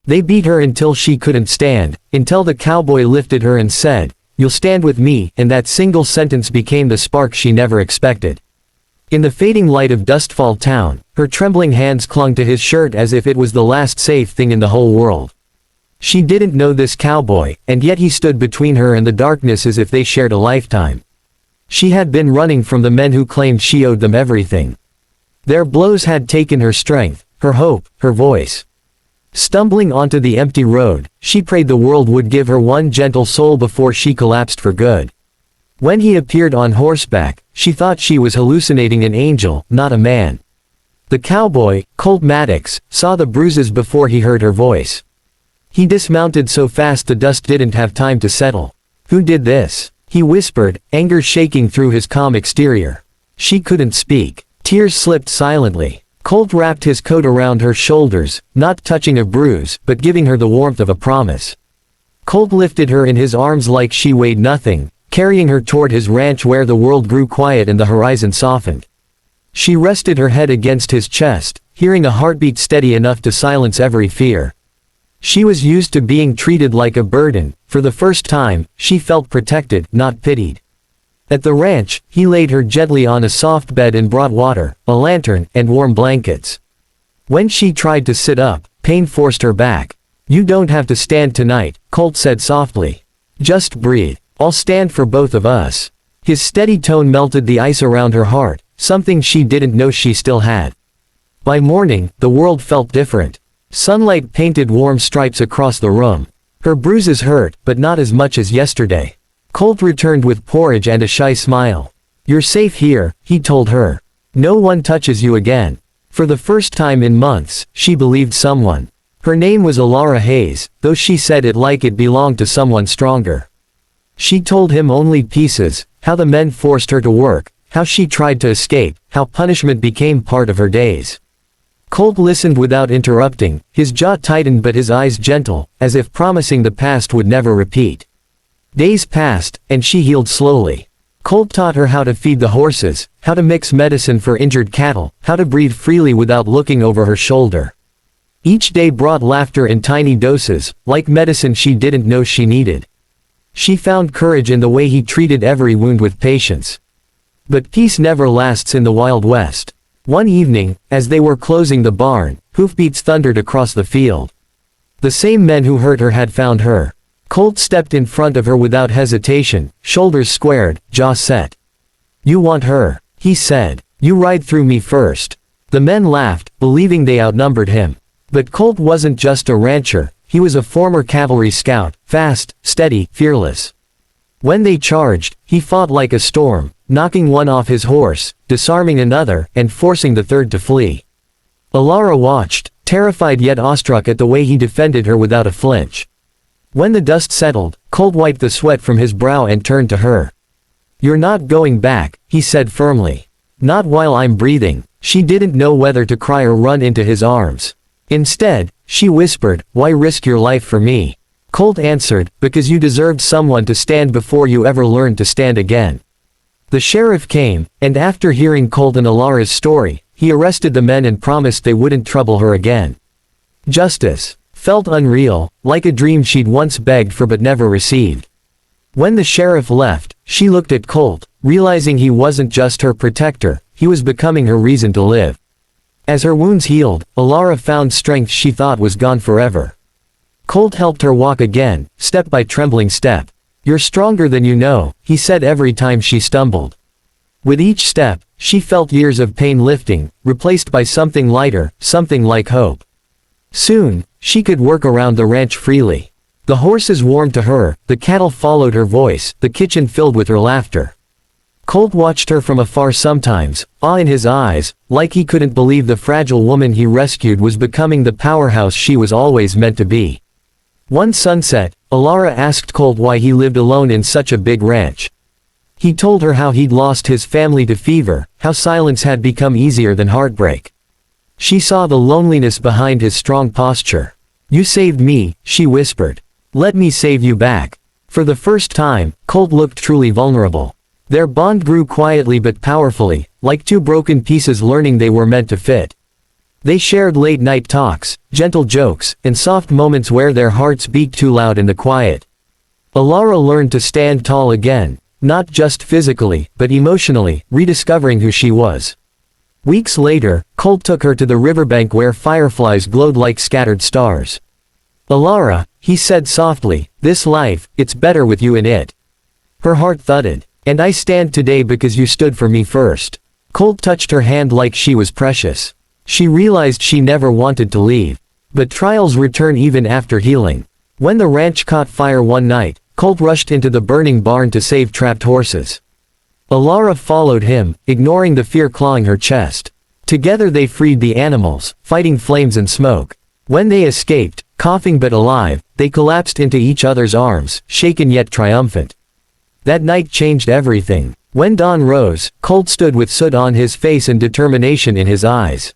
They beat her until she couldn't stand, until the cowboy lifted her and said, "You'll stand with me," and that single sentence became the spark she never expected. In the fading light of Dustfall Town, her trembling hands clung to his shirt as if it was the last safe thing in the whole world. She didn't know this cowboy, and yet he stood between her and the darkness as if they shared a lifetime. She had been running from the men who claimed she owed them everything. Their blows had taken her strength, her hope, her voice. Stumbling onto the empty road, she prayed the world would give her one gentle soul before she collapsed for good. When he appeared on horseback, she thought she was hallucinating an angel, not a man. The cowboy, Colt Maddox, saw the bruises before he heard her voice. He dismounted so fast the dust didn't have time to settle. "Who did this?" he whispered, anger shaking through his calm exterior. She couldn't speak. Tears slipped silently. Colt wrapped his coat around her shoulders, not touching a bruise, but giving her the warmth of a promise. Colt lifted her in his arms like she weighed nothing, carrying her toward his ranch where the world grew quiet and the horizon softened. She rested her head against his chest, hearing a heartbeat steady enough to silence every fear. She was used to being treated like a burden. For the first time, she felt protected, not pitied. At the ranch, he laid her gently on a soft bed and brought water, a lantern, and warm blankets. When she tried to sit up, pain forced her back. "You don't have to stand tonight," Colt said softly. "Just breathe. I'll stand for both of us." His steady tone melted the ice around her heart, something she didn't know she still had. By morning, the world felt different. Sunlight painted warm stripes across the room. Her bruises hurt, but not as much as yesterday. Colt returned with porridge and a shy smile. "You're safe here," he told her. "No one touches you again." For the first time in months, she believed someone. Her name was Alara Hayes, though she said it like it belonged to someone stronger. She told him only pieces, how the men forced her to work, how she tried to escape, how punishment became part of her days. Colt listened without interrupting, his jaw tightened but his eyes gentle, as if promising the past would never repeat. Days passed, and she healed slowly. Colt taught her how to feed the horses, how to mix medicine for injured cattle, how to breathe freely without looking over her shoulder. Each day brought laughter in tiny doses, like medicine she didn't know she needed. She found courage in the way he treated every wound with patience. But peace never lasts in the Wild West. One evening, as they were closing the barn, hoofbeats thundered across the field. The same men who hurt her had found her. Colt stepped in front of her without hesitation, shoulders squared, jaw set. "You want her," he said. "You ride through me first." The men laughed, believing they outnumbered him. But Colt wasn't just a rancher, he was a former cavalry scout, fast, steady, fearless. When they charged, he fought like a storm, knocking one off his horse, disarming another, and forcing the third to flee. Alara watched, terrified yet awestruck at the way he defended her without a flinch. When the dust settled, Colt wiped the sweat from his brow and turned to her. "You're not going back," he said firmly. "Not while I'm breathing." She didn't know whether to cry or run into his arms. Instead, she whispered, "Why risk your life for me?" Colt answered, "Because you deserved someone to stand before you ever learned to stand again." The sheriff came, and after hearing Colt and Alara's story, he arrested the men and promised they wouldn't trouble her again. Justice felt unreal, like a dream she'd once begged for but never received. When the sheriff left, she looked at Colt, realizing he wasn't just her protector, he was becoming her reason to live. As her wounds healed, Alara found strength she thought was gone forever. Colt helped her walk again, step by trembling step. "You're stronger than you know," he said every time she stumbled. With each step, she felt years of pain lifting, replaced by something lighter, something like hope. Soon, she could work around the ranch freely. The horses warmed to her, the cattle followed her voice, the kitchen filled with her laughter. Colt watched her from afar sometimes, awe in his eyes, like he couldn't believe the fragile woman he rescued was becoming the powerhouse she was always meant to be. One sunset, Alara asked Colt why he lived alone in such a big ranch. He told her how he'd lost his family to fever, how silence had become easier than heartbreak. She saw the loneliness behind his strong posture. "You saved me," she whispered. "Let me save you back." For the first time, Colt looked truly vulnerable. Their bond grew quietly but powerfully, like two broken pieces learning they were meant to fit. They shared late-night talks, gentle jokes, and soft moments where their hearts beat too loud in the quiet. Alara learned to stand tall again, not just physically, but emotionally, rediscovering who she was. Weeks later, Colt took her to the riverbank where fireflies glowed like scattered stars. "Alara," he said softly, "this life, it's better with you in it." Her heart thudded. "And I stand today because you stood for me first." Colt touched her hand like she was precious. She realized she never wanted to leave. But trials return even after healing. When the ranch caught fire one night, Colt rushed into the burning barn to save trapped horses. Alara followed him, ignoring the fear clawing her chest. Together they freed the animals, fighting flames and smoke. When they escaped, coughing but alive, they collapsed into each other's arms, shaken yet triumphant. That night changed everything. When dawn rose, Colt stood with soot on his face and determination in his eyes.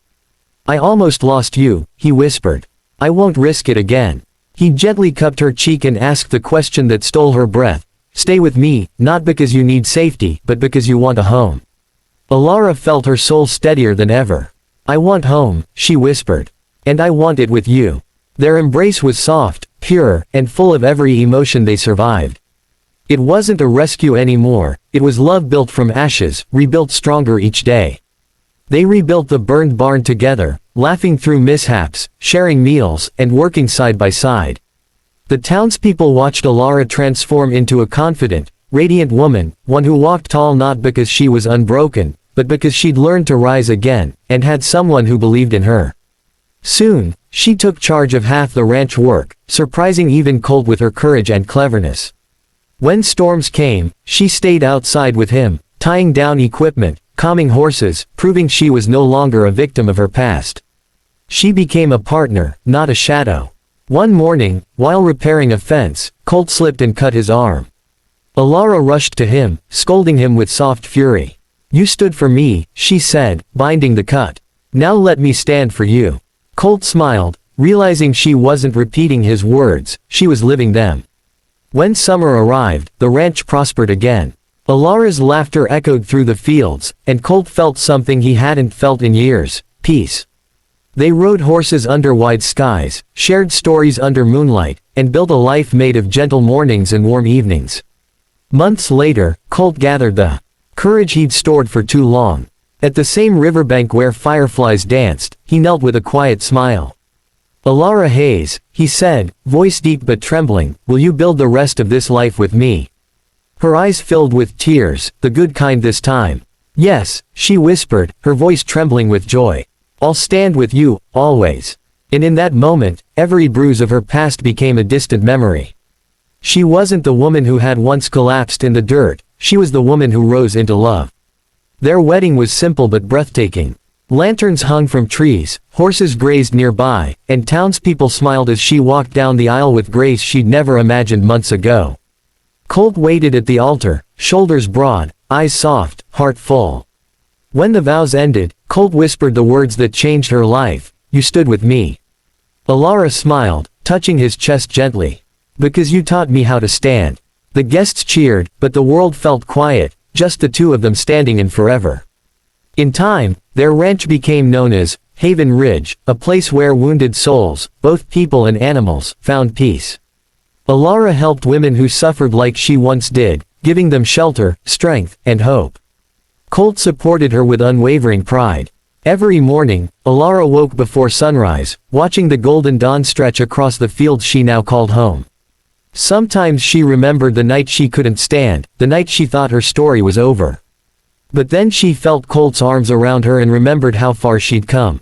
"I almost lost you," he whispered. "I won't risk it again." He gently cupped her cheek and asked the question that stole her breath. "Stay with me, not because you need safety, but because you want a home." Alara felt her soul steadier than ever. "I want home," she whispered. "And I want it with you." Their embrace was soft, pure, and full of every emotion they survived. It wasn't a rescue anymore, it was love built from ashes, rebuilt stronger each day. They rebuilt the burned barn together, laughing through mishaps, sharing meals, and working side by side. The townspeople watched Alara transform into a confident, radiant woman, one who walked tall not because she was unbroken, but because she'd learned to rise again, and had someone who believed in her. Soon, she took charge of half the ranch work, surprising even Colt with her courage and cleverness. When storms came, she stayed outside with him, tying down equipment, calming horses, proving she was no longer a victim of her past. She became a partner, not a shadow. One morning, while repairing a fence, Colt slipped and cut his arm. Alara rushed to him, scolding him with soft fury. "You stood for me," she said, binding the cut. "Now let me stand for you." Colt smiled, realizing she wasn't repeating his words, she was living them. When summer arrived, the ranch prospered again. Alara's laughter echoed through the fields, and Colt felt something he hadn't felt in years: peace. They rode horses under wide skies, shared stories under moonlight, and built a life made of gentle mornings and warm evenings. Months later, Colt gathered the courage he'd stored for too long. At the same riverbank where fireflies danced, he knelt with a quiet smile. "Alara Hayes," he said, voice deep but trembling, "will you build the rest of this life with me?" Her eyes filled with tears, the good kind this time. "Yes," she whispered, her voice trembling with joy. "I'll stand with you, always." And in that moment, every bruise of her past became a distant memory. She wasn't the woman who had once collapsed in the dirt, she was the woman who rose into love. Their wedding was simple but breathtaking. Lanterns hung from trees, horses grazed nearby, and townspeople smiled as she walked down the aisle with grace she'd never imagined months ago. Colt waited at the altar, shoulders broad, eyes soft, heart full. When the vows ended, Colt whispered the words that changed her life: "You stood with me." Alara smiled, touching his chest gently. "Because you taught me how to stand." The guests cheered, but the world felt quiet, just the two of them standing in forever. In time, their ranch became known as Haven Ridge, a place where wounded souls, both people and animals, found peace. Alara helped women who suffered like she once did, giving them shelter, strength, and hope. Colt supported her with unwavering pride. Every morning, Alara woke before sunrise, watching the golden dawn stretch across the fields she now called home. Sometimes she remembered the night she couldn't stand, the night she thought her story was over. But then she felt Colt's arms around her and remembered how far she'd come.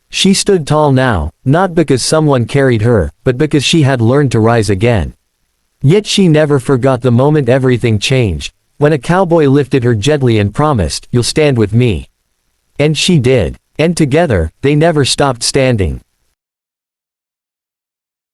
She stood tall now, not because someone carried her, but because she had learned to rise again. Yet she never forgot the moment everything changed, when a cowboy lifted her gently and promised, "You'll stand with me." And she did. And together, they never stopped standing.